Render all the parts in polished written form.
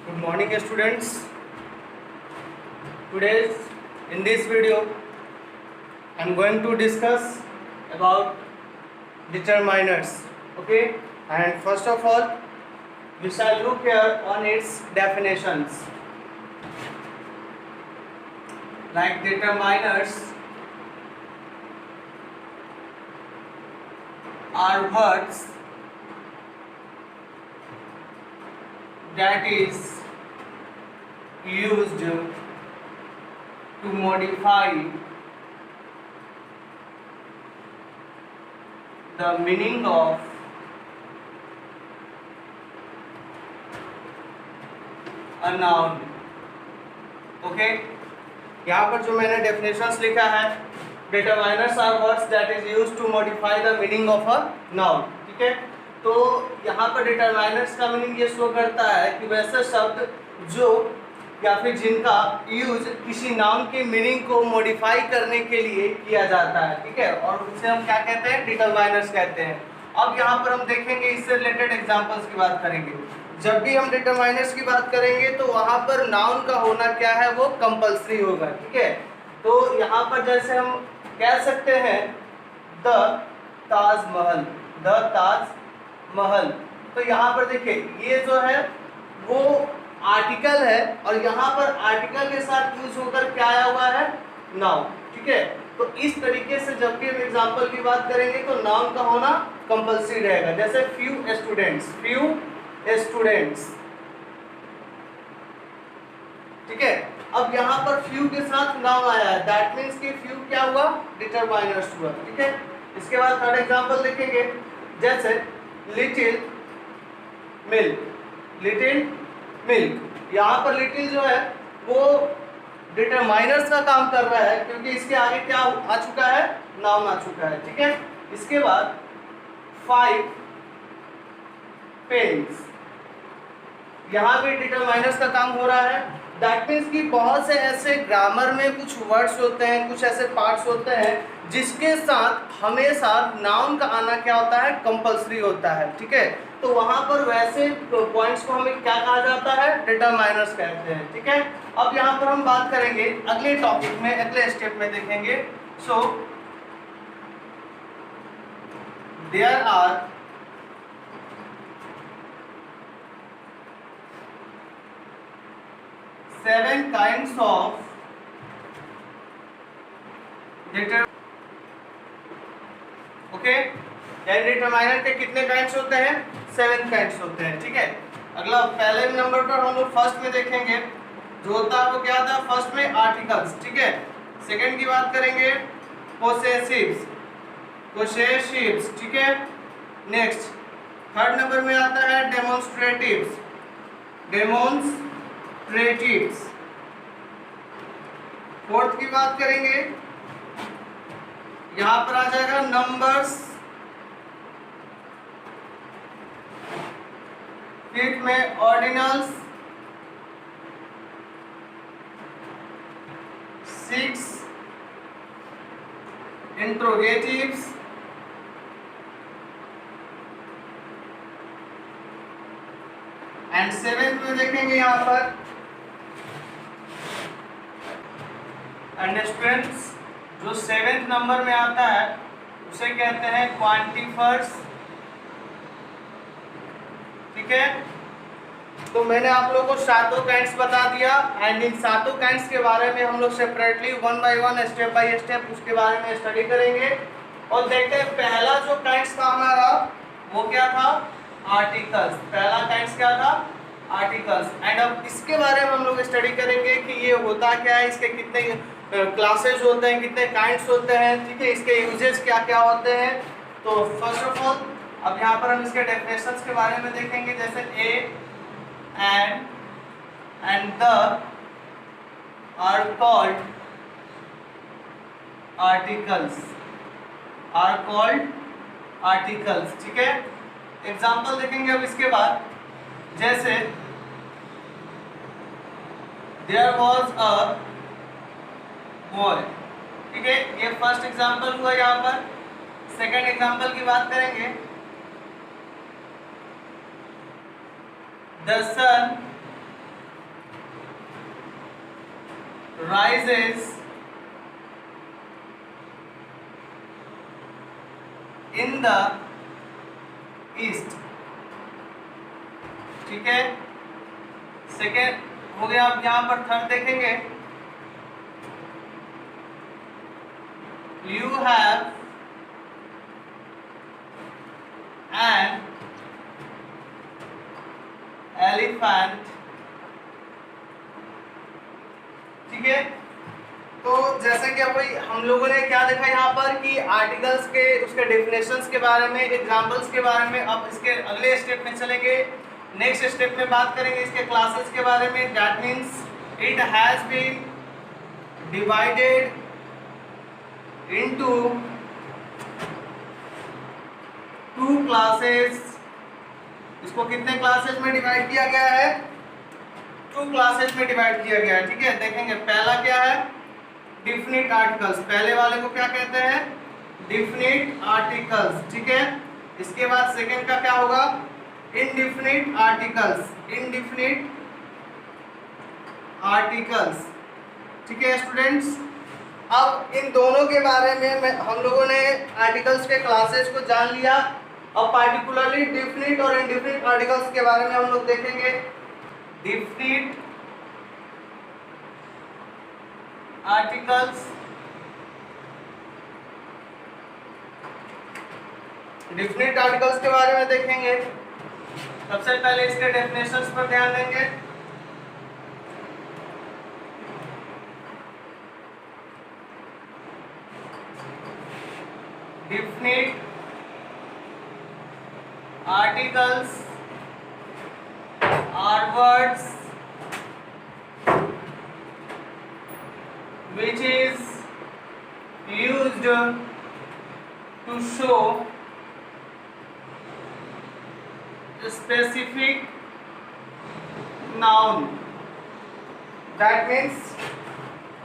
Good morning students. Today in this video I am going to discuss about determiners. Okay, and first of all we shall look here on its definitions. Like determiners are words that is used to modify the meaning of a noun. Okay, यहाँ पर जो मैंने definitions लिखा है, determiners are words that is used to modify the meaning of a noun. ठीक है, तो यहाँ पर डिटरमाइनर्स का मीनिंग ये शो करता है कि वैसे शब्द जो या फिर जिनका यूज किसी नाउन के मीनिंग को मॉडिफाई करने के लिए किया जाता है. ठीक है, और उसे हम क्या कहते हैं? डिटरमाइनर्स कहते हैं. अब यहाँ पर हम देखेंगे, इससे रिलेटेड एग्जांपल्स की बात करेंगे. जब भी हम डिटरमाइनर्स की बात करेंगे तो वहाँ पर नाउन का होना क्या है, वो कंपल्सरी होगा. ठीक है, तो यहाँ पर जैसे हम कह सकते हैं द ताजमहल, द ताजमहल, तो यहाँ पर देखिए ये जो है वो आर्टिकल है और यहाँ पर आर्टिकल के साथ यूज होकर क्या आया हुआ है? नाउन. ठीक है, तो इस तरीके से जब भी हम एग्जांपल की बात करेंगे तो नाउन का होना कंपल्सरी रहेगा. जैसे फ्यू स्टूडेंट्स, फ्यू स्टूडेंट्स. ठीक है, अब यहाँ पर फ्यू के साथ नाउन आया है, दैट मीन्स कि फ्यू क्या हुआ? डिटरमाइनर्स हुआ. ठीक है, इसके बाद थर्ड एग्जांपल देखेंगे, जैसे लिटिल मिल्क, लिटिल मिल्क. यहाँ पर लिटिल जो है वो डिटरमाइनर्स का काम कर रहा है क्योंकि इसके आगे क्या आ चुका है? नाउन आ चुका है. ठीक है, इसके बाद 5 पेन्स, यहाँ भी डिटरमाइनर्स का काम हो रहा है. दैट मीन्स कि बहुत से ऐसे ग्रामर में कुछ वर्ड्स होते हैं, कुछ ऐसे पार्ट्स होते हैं जिसके साथ हमेशा नाउन का आना क्या होता है? कंपल्सरी होता है. ठीक है, तो वहाँ पर वैसे पॉइंट्स को हमें क्या कहा जाता है? डिटरमाइनर्स कहते हैं. ठीक है, अब यहाँ पर हम बात करेंगे अगले टॉपिक में, अगले स्टेप में देखेंगे. So there are seven kinds of determiner के कितने काइंड्स होते हैं? 7 काइंड्स होते हैं. ठीक है, अगला पहले नंबर पर हम लोग फर्स्ट में देखेंगे जो होता है वो क्या था? फर्स्ट में आर्टिकल्स. ठीक है, सेकंड की बात करेंगे पोसेसिव्स, पोसेसिव्स. ठीक है, नेक्स्ट थर्ड नंबर में आता है डेमोन्स्ट्रेटिव्स, डेमोन्स्ट्रेटिव्स. फोर्थ की बात करेंगे, यहां पर आ जाएगा नंबर्स. फिफ्थ में ऑर्डिनल्स. 6 इंट्रोगेटिव्स. एंड 7th में देखेंगे यहाँ पर अंडरस्टैंड्स. जो 7th नंबर में आता है उसे कहते हैं क्वांटिफर्स. ठीक है, तो मैंने आप लोगों को सातों काइंड्स बता दिया एंड इन सातों काइंड्स के बारे में हम लोग separately 1 by 1 step by step उसके बारे में स्टडी करेंगे. और देखते हैं पहला जो काइंड्स था हमारा वो क्या था? आर्टिकल्स. पहला काइंड्स क्या था? आर्टिकल्स. एंड अब इसके बारे में हम लोग स्टडी करेंगे कि ये होता क्या है, इसके कितने क्लासेस होते हैं, कितने काइंड्स होते हैं. ठीक है, इसके यूजेस क्या क्या होते हैं. तो फर्स्ट ऑफ ऑल अब यहाँ पर हम इसके डेफिनेशंस के बारे में देखेंगे. जैसे a and the are called articles, are called articles. ठीक है, एग्जाम्पल देखेंगे अब इसके बाद. जैसे देयर वॉज अ बॉय. ठीक है, ये फर्स्ट एग्जाम्पल हुआ यहाँ पर. सेकंड एग्जाम्पल की बात करेंगे, the sun rises in the east। ठीक है, सेकेंड हो गया। आप यहां पर थर्ड देखेंगे, you have an elephant। ठीक है, तो जैसे कि अभी हम लोगों ने क्या देखा यहाँ पर कि आर्टिकल्स के उसके डेफिनेशंस के बारे में, एग्जांपल्स के बारे में। अब इसके अगले स्टेप में चलेंगे, नेक्स्ट स्टेप में बात करेंगे इसके क्लासेस के बारे में। That means it has been divided into 2 classes. इसको कितने क्लासेस में डिवाइड किया गया है? 2 क्लासेस में डिवाइड किया गया है। ठीक है, देखेंगे पहला क्या है, डिफिनिट आर्टिकल्स। पहले वाले को क्या कहते हैं? Definite articles. ठीक है, इसके बाद सेकंड का क्या होगा? Indefinite articles. Indefinite articles. ठीक है स्टूडेंट्स, अब इन दोनों के बारे में हम लोगों ने आर्टिकल्स के क्लासेस को जान लिया। अब पार्टिकुलरली डिफिनिट और इनडिफिनिट आर्टिकल्स के बारे में हम लोग देखेंगे। डिफिनिट आर्टिकल्स, डिफिनिट आर्टिकल्स के बारे में देखेंगे। सबसे पहले इसके डेफिनेशंस पर ध्यान देंगे। Definite articles are words which is used to show a specific noun। That means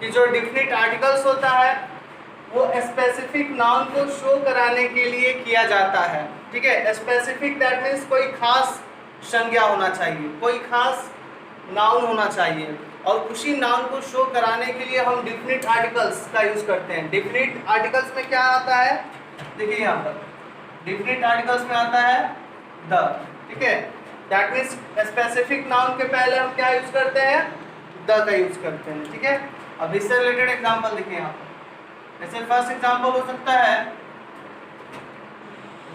कि जो डिफिनिट आर्टिकल्स होता है वो स्पेसिफिक नाउन को शो कराने के लिए किया जाता है। ठीक है, स्पेसिफिक दैट मीन्स कोई खास संज्ञा होना चाहिए, कोई खास नाउन होना चाहिए, और उसी नाउन को शो कराने के लिए हम डिफिनिट आर्टिकल्स का यूज करते हैं। डिफिनिट आर्टिकल्स में क्या आता है? देखिए यहाँ पर डिफिनिट आर्टिकल्स में आता है द। ठीक है, दैट मीन्स स्पेसिफिक नाउन के पहले हम क्या यूज करते हैं? द का यूज करते हैं। ठीक है, अब इससे रिलेटेड एग्जांपल देखिए यहाँ पर। जैसे फर्स्ट एग्जांपल हो सकता है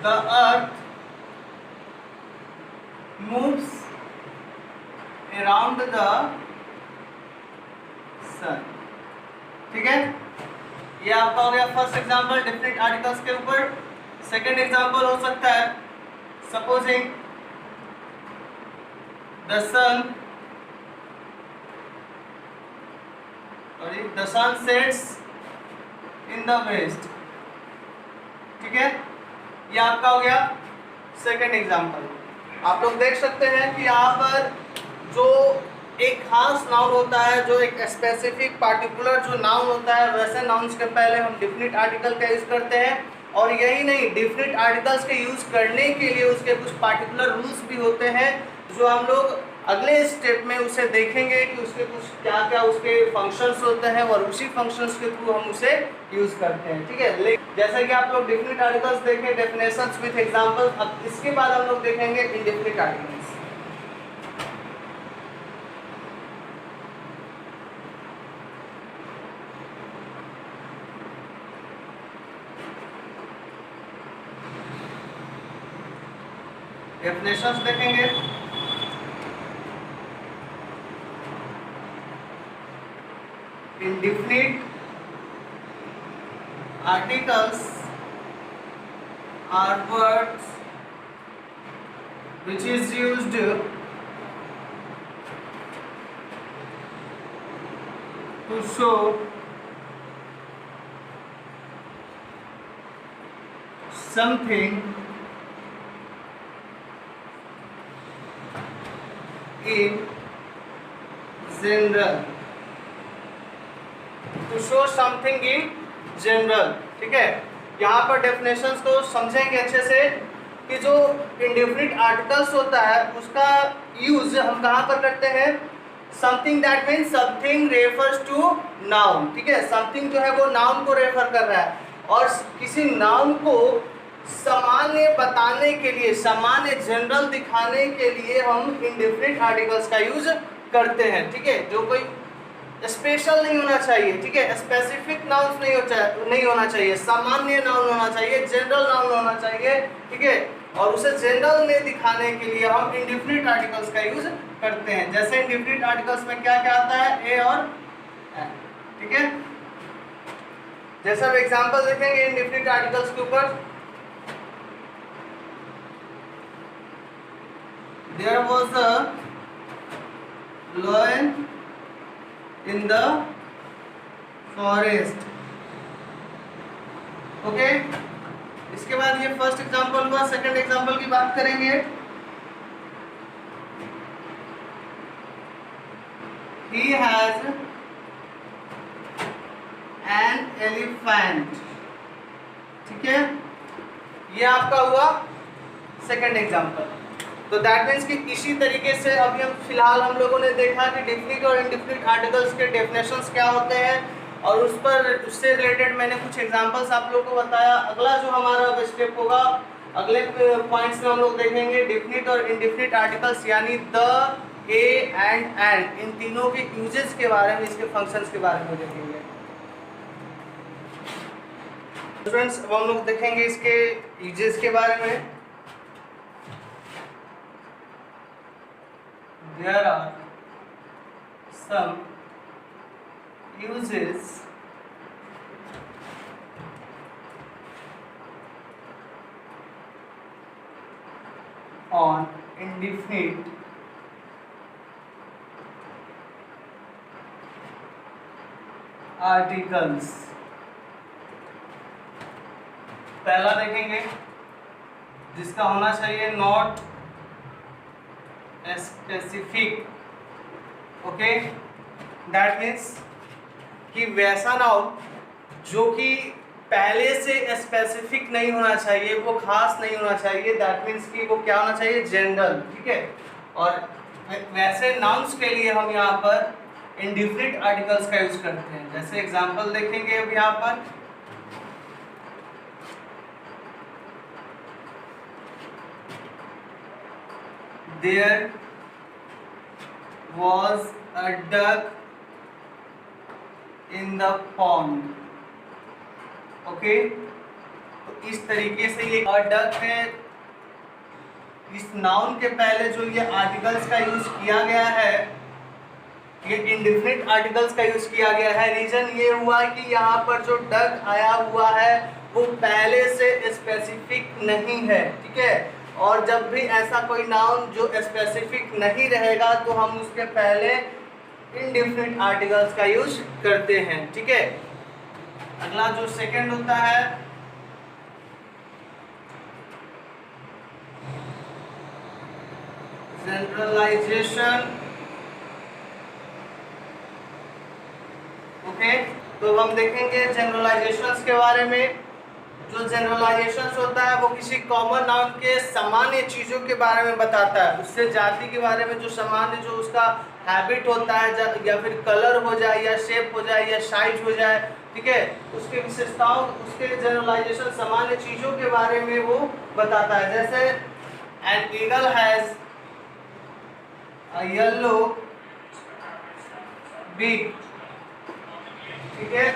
the earth moves around the sun। ठीक है, ये आपका हो गया फर्स्ट एग्जांपल डिफिनिट आर्टिकल्स के ऊपर। सेकंड एग्जांपल हो सकता है supposing the sun sets in the west. ठीक है, ये आपका हो गया सेकंड एग्जांपल। आप लोग देख सकते हैं कि यहाँ पर जो एक खास नाउन होता है, जो एक स्पेसिफिक पार्टिकुलर जो नाउन होता है, वैसे नाउन्स के पहले हम डिफिनिट आर्टिकल का यूज करते हैं। और यही नहीं, डिफिनिट आर्टिकल्स के यूज करने के लिए उसके कुछ पार्टिकुलर रूल्स भी होते हैं, जो हम लोग अगले स्टेप में उसे देखेंगे कि उसके कुछ क्या क्या उसके फंक्शंस होते हैं, और उसी फंक्शंस के थ्रू हम उसे यूज करते हैं। ठीक है, जैसा कि आप लोग डिफिनिट आर्टिकल्स देखें, डेफिनेशंस विद एग्जांपल्स। अब इसके बाद हम लोग देखेंगे इनडेफिनिट आर्टिकल्स। डेफिनेशंस देखेंगे। Indefinite articles are words which is used to show something in general। To show something in general. ठीक है, यहाँ पर डेफिनेशंस को समझेंगे अच्छे से कि जो इंडेफिनिट आर्टिकल्स होता है उसका यूज हम कहाँ पर करते हैं? Something that means something refers to noun, ठीक है, समथिंग जो है वो नाउन को रेफर कर रहा है, और किसी नाउन को सामान्य बताने के लिए, सामान्य जनरल दिखाने के लिए हम इंडेफिनिट आर्टिकल्स का यूज करते हैं, ठीक है, जो कोई स्पेशल नहीं होना चाहिए, ठीक है, स्पेसिफिक नाउन नहीं होना चाहिए, सामान्य नाउन होना चाहिए, जनरल नाउन होना चाहिए, ठीक है, और उसे जनरल में दिखाने के लिए हम इंडेफिनिट आर्टिकल्स का यूज करते हैं। जैसे इंडेफिनिट आर्टिकल्स में क्या क्या आता है, ए और एन, ठीक है। जैसे अब एग्जांपल देखेंगे इंडेफिनिट आर्टिकल्स के ऊपर, there was a lion in the forest, okay. इसके बाद ये फर्स्ट एग्जांपल हुआ, सेकंड एग्जांपल की बात करेंगे। He has an elephant, ठीक है, ये आपका हुआ सेकंड एग्जांपल। तो दैट मीन्स कि इसी तरीके से अभी हम फिलहाल हम लोगों ने देखा कि डेफिनिट और इंडेफिनिट आर्टिकल्स के डेफिनेशंस क्या होते हैं, और उससे रिलेटेड मैंने कुछ एग्जांपल्स आप लोगों को बताया। अगला जो हमारा स्टेप होगा, अगले पॉइंट्स में हम लोग देखेंगे डेफिनिट और इंडेफिनिट आर्टिकल्स, यानी द, ए एंड इन तीनों के यूजेस के बारे में, इसके फंक्शंस के बारे में देखेंगे। स्टूडेंट्स अब हम लोग देखेंगे इसके यूजेस के बारे में। There are some uses on indefinite articles। पहला देखेंगे जिसका होना चाहिए not specific, okay, that means कि वैसा नाउन जो कि पहले से स्पेसिफिक नहीं होना चाहिए, वो खास नहीं होना चाहिए, दैट मीन्स कि वो क्या होना चाहिए, जनरल, ठीक है। और वैसे नाउन्स के लिए हम यहाँ पर इंडेफिनिट आर्टिकल्स का यूज करते हैं। जैसे एग्जांपल देखेंगे अब यहाँ पर, There was a duck in the pond, okay. तो इस तरीके से ये डक है, इस नाउन के पहले जो ये आर्टिकल्स का यूज किया गया है, ये इंडेफिनिट आर्टिकल्स का यूज किया गया है। रीजन ये हुआ कि यहाँ पर जो डक आया हुआ है वो पहले से स्पेसिफिक नहीं है, ठीक है, और जब भी ऐसा कोई नाउन जो स्पेसिफिक नहीं रहेगा तो हम उसके पहले इंडेफिनिट आर्टिकल्स का यूज करते हैं, ठीक है। अगला जो सेकंड होता है, जनरलाइजेशन, ओके। तो हम देखेंगे जनरलाइजेशंस के बारे में। जो जनरलाइजेशंस होता है वो किसी कॉमन नाउन के सामान्य चीज़ों के बारे में बताता है, उससे जाति के बारे में जो सामान्य जो उसका हैबिट होता है, या फिर कलर हो जाए, या शेप हो जाए, या साइज हो जाए, ठीक है, उसके विशेषताओं, उसके जनरलाइजेशन सामान्य चीज़ों के बारे में वो बताता है। जैसे an eagle has a yellow beak, ठीक है।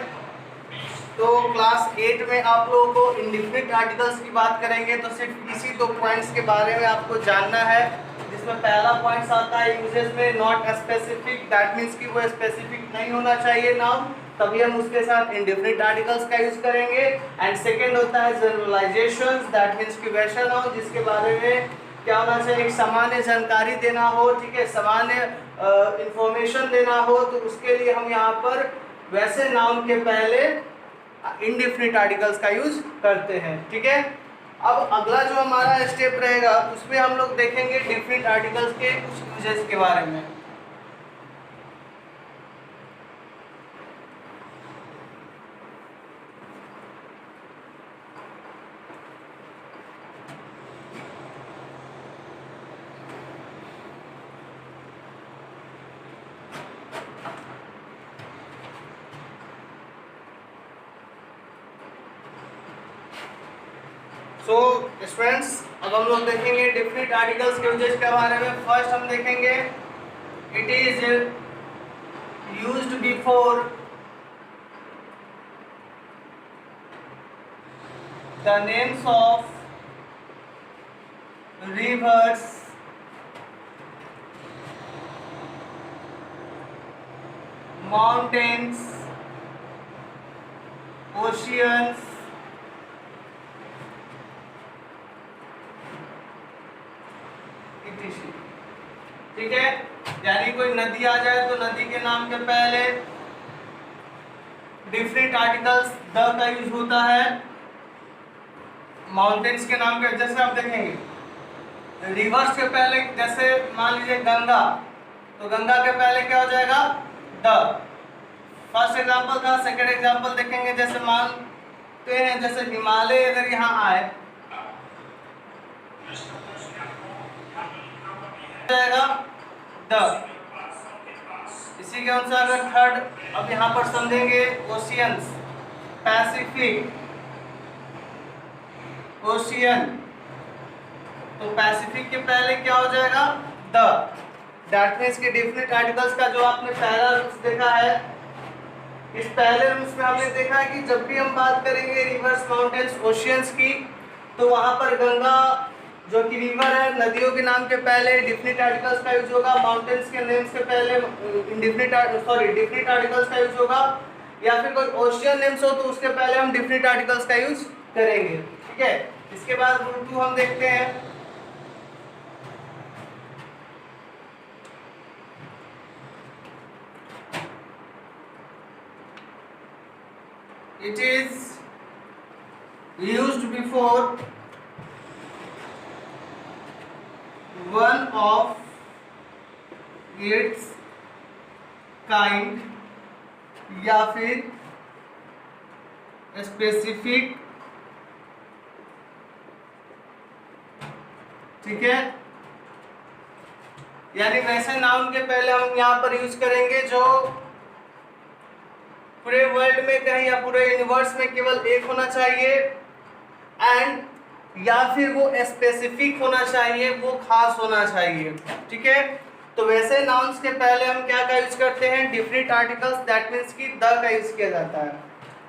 तो क्लास 8 में आप लोगों को इंडेफिनिट आर्टिकल्स की बात करेंगे, तो सिर्फ इसी दो पॉइंट्स के बारे में आपको जानना है, जिसमें पहला पॉइंट आता है यूजेस में नॉट स्पेसिफिक, दैट मीन्स कि वो स्पेसिफिक नहीं होना चाहिए नाउन, तभी हम उसके साथ इंडेफिनिट आर्टिकल्स का यूज करेंगे। एंड सेकंड होता है जनरलाइजेशंस, दैट मीन्स कि वैसा नाउन जिसके बारे में क्या होना चाहिए, एक सामान्य जानकारी देना हो, ठीक है, सामान्य इंफॉर्मेशन देना हो, तो उसके लिए हम यहाँ पर वैसे नाउन के पहले इंडेफिनिट आर्टिकल्स का यूज करते हैं, ठीक है। अब अगला जो हमारा स्टेप रहेगा उसमें हम लोग देखेंगे डेफिनिट आर्टिकल्स के कुछ यूजेस के बारे में। सो स्टूडेंट्स, अब हम लोग देखेंगे डिफरेंट आर्टिकल्स के यूजेज के बारे में। फर्स्ट हम देखेंगे it is used before the names of rivers, mountains, oceans, etc. ठीक है, यानी कोई नदी आ जाए तो नदी के नाम के पहले डिफरेंट आर्टिकल्स द का यूज होता है। माउंटेन्स के नाम के जैसे आप देखेंगे, रिवर्स के पहले जैसे मान लीजिए गंगा, तो गंगा के पहले क्या हो जाएगा? द। फर्स्ट एग्जांपल था। सेकंड एग्जांपल देखेंगे, जैसे मानते हैं जैसे हिमालय अगर यहाँ आए जाएगा द। इसी के अनुसार अगर थर्ड अब यहाँ पर समझेंगे ओशियंस, पैसिफिक ओशियन, तो पैसिफिक के पहले क्या हो जाएगा? द। दैट मींस के डिफरेंट आर्टिकल्स का जो आपने पहला रूल्स देखा है, इस पहले रूल्स में हमने देखा है कि जब भी हम बात करेंगे रिवर्स, माउंटेन्स, ओशियंस की, तो वहां पर गंगा जो कि रिवर है, नदियों के नाम के पहले डिफरेंट आर्टिकल्स का यूज होगा। माउंटेन्स के नेम्स के पहले डिफरेंट आर्टिकल्स का यूज होगा, या फिर कोई ओशियन नेम्स हो तो उसके पहले हम डिफरेंट आर्टिकल्स का यूज करेंगे। ठीक है, इसके बाद रूल 2 हम देखते हैं। It is used before one of its kind या फिर स्पेसिफिक। ठीक है, यानी वैसे नाउन के पहले हम यहाँ पर यूज करेंगे जो पूरे वर्ल्ड में कहीं या पूरे यूनिवर्स में केवल एक होना चाहिए, एंड या फिर वो स्पेसिफिक होना चाहिए, वो खास होना चाहिए। ठीक है, तो वैसे नाउन्स के पहले हम क्या का यूज करते हैं? डिफरेंट आर्टिकल्स, दैट मींस कि द का यूज किया जाता है।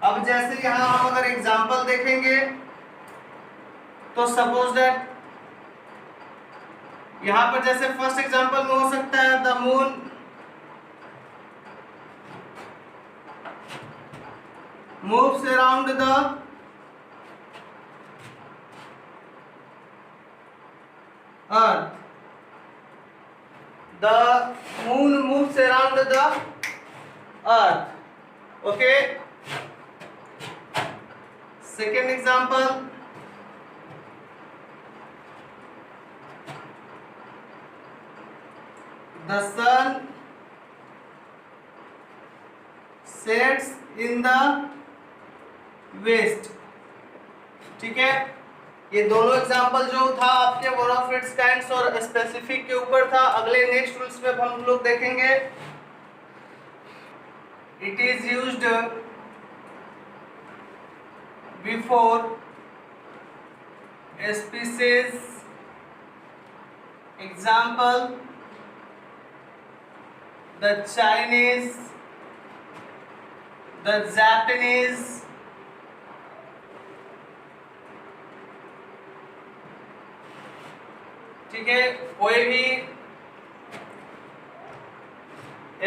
अब जैसे यहाँ हम अगर एग्जांपल देखेंगे तो सपोज दैट यहाँ पर जैसे फर्स्ट एग्जांपल में हो सकता है the moon moves around the earth. The moon moves around the earth. Okay. Second example, the sun sets in the west. ठीक है, ये दोनों एग्जांपल जो था आपके वन ऑफ इट्स काइंड्स और स्पेसिफिक के ऊपर था। अगले नेक्स्ट रूल्स में हम लोग देखेंगे it is used before species. Example the Chinese, the Japanese, ठीक है, कोई भी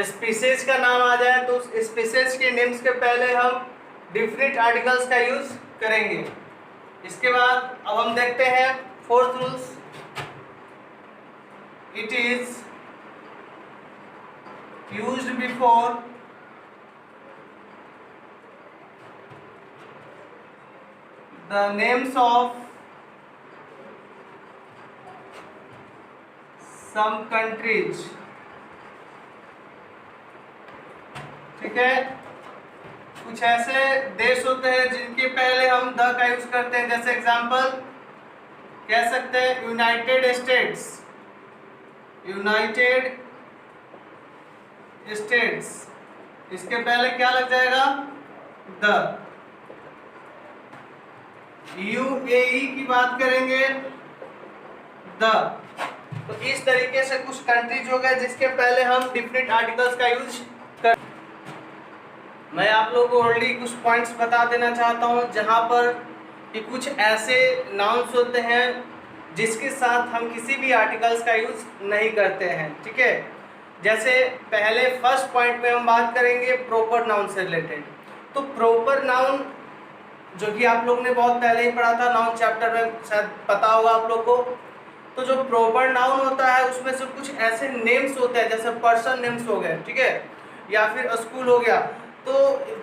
स्पीसीज का नाम आ जाए तो उस स्पीसीज के नेम्स के पहले हम डिफरेंट आर्टिकल्स का यूज करेंगे। इसके बाद अब हम देखते हैं fourth rules. It is used before the names of some countries। ठीक है, कुछ ऐसे देश होते हैं जिनके पहले हम द का यूज करते हैं। जैसे एग्जांपल कह सकते हैं यूनाइटेड स्टेट्स, यूनाइटेड स्टेट्स, इसके पहले क्या लग जाएगा? द। यूएई की बात करेंगे द। तो इस तरीके से कुछ कंट्रीज हो गए जिसके पहले हम डिफरेंट आर्टिकल्स का यूज कर। मैं आप लोगों को ऑलरेडी कुछ पॉइंट्स बता देना चाहता हूं जहां पर कि कुछ ऐसे नाउन्स होते हैं जिसके साथ हम किसी भी आर्टिकल्स का यूज नहीं करते हैं, ठीक है। जैसे पहले फर्स्ट पॉइंट में हम बात करेंगे प्रॉपर नाउन से रिलेटेड। तो प्रॉपर नाउन जो कि आप लोग ने बहुत पहले ही पढ़ा था, नाउन चैप्टर में, शायद पता होगा आप लोग को। तो जो प्रॉपर नाउन होता है उसमें से कुछ ऐसे नेम्स होते हैं, जैसे पर्सन नेम्स हो गए, ठीक है, या फिर स्कूल हो गया। तो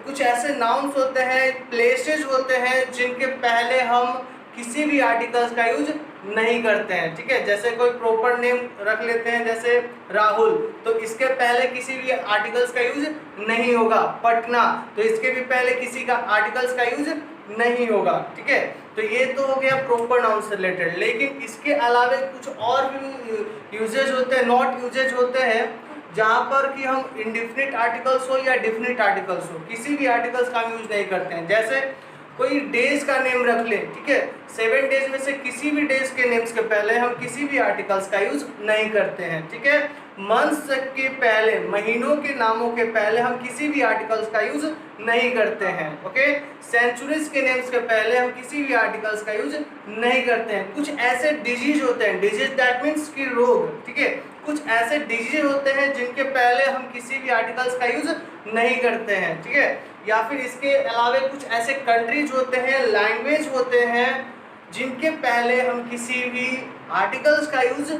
कुछ ऐसे नाउन्स होते हैं, प्लेसेस होते हैं जिनके पहले हम किसी भी आर्टिकल्स का यूज नहीं करते हैं, ठीक है। जैसे कोई प्रॉपर नेम रख लेते हैं, जैसे राहुल, तो इसके पहले किसी भी आर्टिकल्स का यूज नहीं होगा। पटना, तो इसके भी पहले किसी का आर्टिकल्स का यूज नहीं होगा, ठीक है। तो ये तो हो गया प्रॉपर नाउन से रिलेटेड। लेकिन इसके अलावा कुछ और भी यूजेज होते हैं, नॉट यूजेज होते हैं, जहां पर कि हम इंडिफिनिट आर्टिकल्स हो या डिफिनिट आर्टिकल्स हो, किसी भी आर्टिकल्स का हम यूज नहीं करते हैं। जैसे कोई डेज का नेम रख ले, ठीक है, 7 डेज में से किसी भी डेज के नेम्स के पहले हम किसी भी आर्टिकल्स का यूज नहीं करते हैं, ठीक है। मंथ्स के पहले, महीनों के नामों के पहले हम किसी भी आर्टिकल्स का यूज नहीं करते हैं, ओके। सेंचुरीज के नेम्स के पहले हम किसी भी आर्टिकल्स का यूज नहीं करते हैं। कुछ ऐसे डिजीज होते हैं, डिजीज दैट मीन्स की रोग, ठीक है, कुछ ऐसे डिजीज होते हैं जिनके पहले हम किसी भी आर्टिकल्स का यूज नहीं करते हैं, ठीक है। या फिर इसके अलावा कुछ ऐसे कंट्रीज होते हैं, लैंग्वेज होते हैं जिनके पहले हम किसी भी आर्टिकल्स का यूज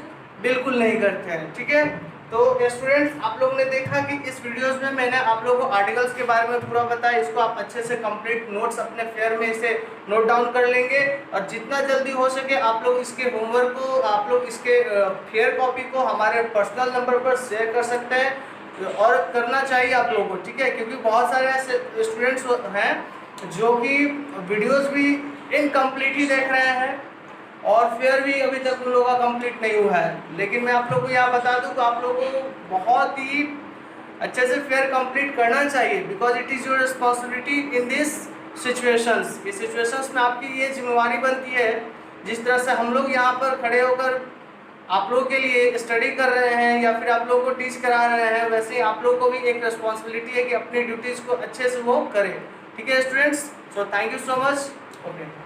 बिल्कुल नहीं करते हैं, ठीक है। तो स्टूडेंट्स, आप लोगों ने देखा कि इस वीडियोस में मैंने आप लोगों को आर्टिकल्स के बारे में पूरा बताया। इसको आप अच्छे से कंप्लीट नोट्स अपने फेयर में इसे नोट डाउन कर लेंगे, और जितना जल्दी हो सके आप लोग इसके होमवर्क को, आप लोग इसके फेयर कॉपी को हमारे पर्सनल नंबर पर शेयर कर सकते हैं, और करना चाहिए आप लोगों को, ठीक है। क्योंकि बहुत सारे ऐसे स्टूडेंट्स हैं जो कि वीडियोस भी इनकम्प्लीट ही देख रहे हैं, और फेयर भी अभी तक उन लोगों का कंप्लीट नहीं हुआ है। लेकिन मैं आप लोगों को यहाँ बता दूँ तो आप लोगों को बहुत ही अच्छे से फेयर कंप्लीट करना चाहिए, because it is your responsibility in this situations. इस सिचुएशंस में आपकी ये जिम्मेवारी बनती है, जिस तरह से हम लोग यहाँ पर खड़े होकर आप लोगों के लिए स्टडी कर रहे हैं या फिर आप लोगों को टीच करा रहे हैं, वैसे ही आप लोगों को भी एक रिस्पॉन्सिबिलिटी है कि अपनी ड्यूटीज़ को अच्छे से वो करें, ठीक है students. So thank you so much, okay.